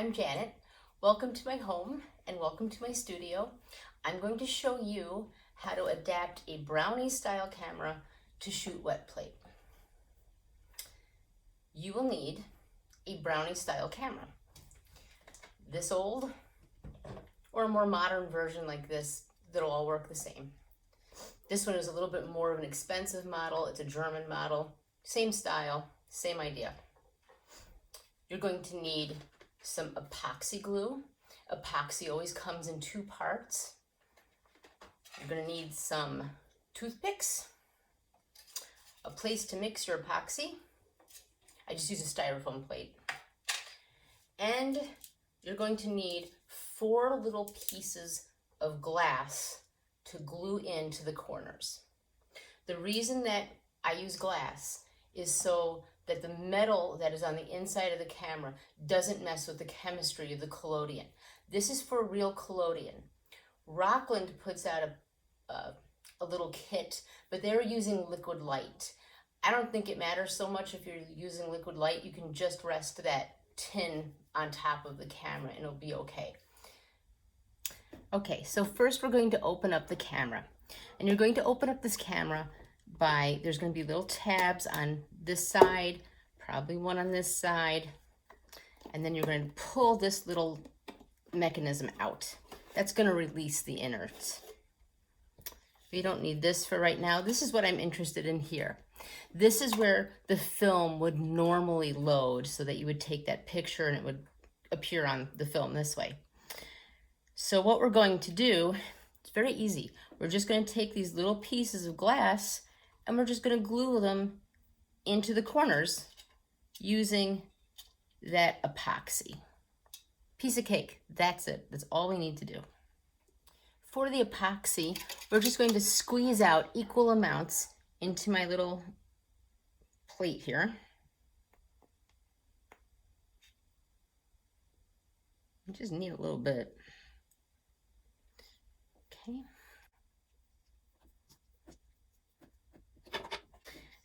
I'm Janet. Welcome to my home and welcome to my studio. I'm going to show you how to adapt a Brownie-style camera to shoot wet plate. You will need a Brownie-style camera. This old or a more modern version like this that'll all work the same. This one is a little bit more of an expensive model. It's a German model. Same style, same idea. You're going to need some epoxy glue. Epoxy always comes in two parts. You're going to need some toothpicks, a place to mix your epoxy. I just use a styrofoam plate. And you're going to need 4 little pieces of glass to glue into the corners. The reason that I use glass is so that the metal that is on the inside of the camera doesn't mess with the chemistry of the collodion. This is for real collodion. Rockland puts out a little kit, but they're using liquid light. I don't think it matters so much if you're using liquid light. You can just rest that tin on top of the camera and it'll be okay. Okay, so first we're going to open up the camera. And you're going to open up this camera by, there's going to be little tabs on this side, probably one on this side, and then you're going to pull this little mechanism out. That's going to release the innards. We don't need this for right now. This is what I'm interested in here. This is where the film would normally load so that you would take that picture and it would appear on the film this way. So what we're going to do, it's very easy. We're just going to take these little pieces of glass and we're just going to glue them into the corners using that epoxy. Piece of cake, that's it. That's all we need to do. For the epoxy, we're just going to squeeze out equal amounts into my little plate here. I just need a little bit. Okay.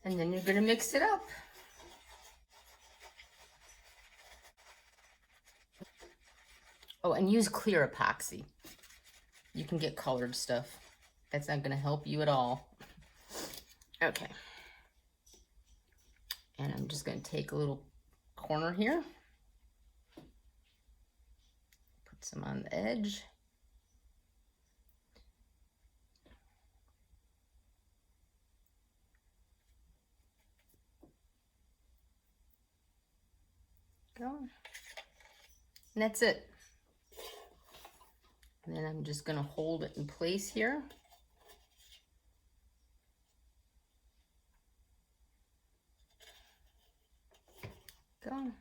And then you're going to mix it up. Oh, and use clear epoxy. You can get colored stuff. That's not going to help you at all. Okay. And I'm just going to take a little corner here. Put some on the edge. Go. And that's it. And then I'm just going to hold it in place here. Go.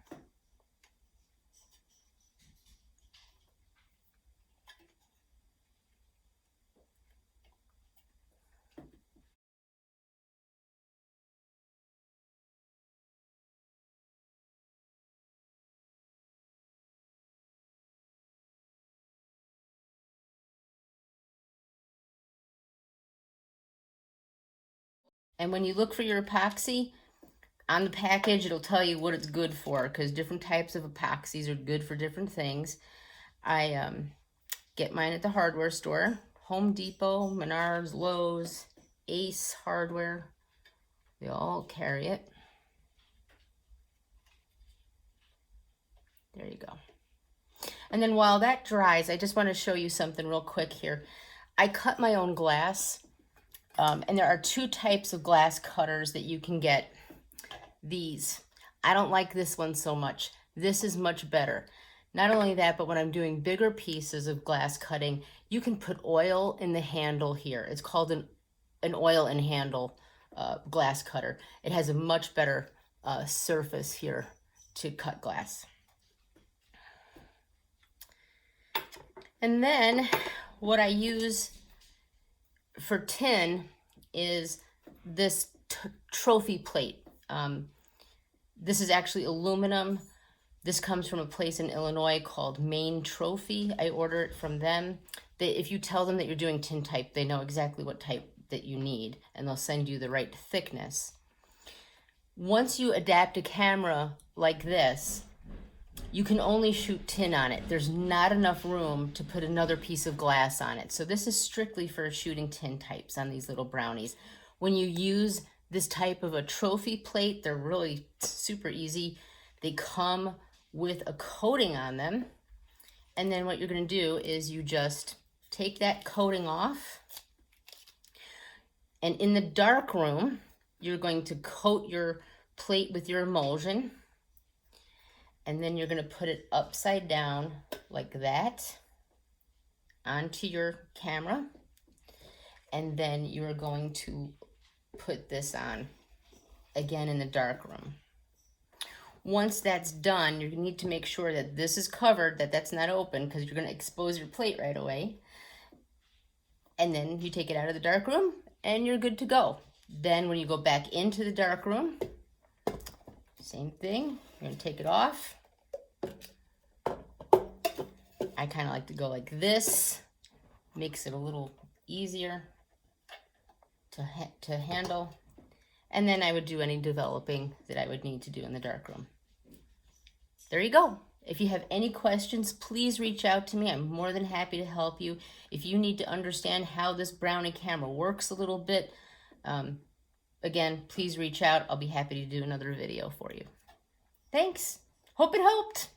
And when you look for your epoxy, on the package, it'll tell you what it's good for because different types of epoxies are good for different things. I get mine at the hardware store, Home Depot, Menards, Lowe's, Ace Hardware. They all carry it. There you go. And then while that dries, I just want to show you something real quick here. I cut my own glass. And there are 2 types of glass cutters that you can get. These. I don't like this one so much. This is much better. Not only that, but when I'm doing bigger pieces of glass cutting, you can put oil in the handle here. It's called an oil and handle glass cutter. It has a much better surface here to cut glass. And then what I use for tin is this trophy plate. This is actually aluminum. This comes from a place in Illinois called Maine Trophy. I order it from them. If you tell them that you're doing tin type, they know exactly what type that you need and they'll send you the right thickness. Once you adapt a camera like this, you can only shoot tin on it. There's not enough room to put another piece of glass on it. So this is strictly for shooting tin types on these little brownies. When you use this type of a trophy plate, they're really super easy. They come with a coating on them. And then what you're gonna do is you just take that coating off. And in the dark room, you're going to coat your plate with your emulsion. And then you're gonna put it upside down like that onto your camera. And then you're going to put this on again in the dark room. Once that's done, you need to make sure that this is covered, that that's not open, because you're gonna expose your plate right away. And then you take it out of the dark room and you're good to go. Then when you go back into the dark room, same thing, you're gonna take it off. I kind of like to go like this, makes it a little easier to handle. And then I would do any developing that I would need to do in the dark room. There you go. If you have any questions, please reach out to me. I'm more than happy to help you. If you need to understand how this Brownie camera works a little bit, again, please reach out. I'll be happy to do another video for you. Thanks. Hope it helped.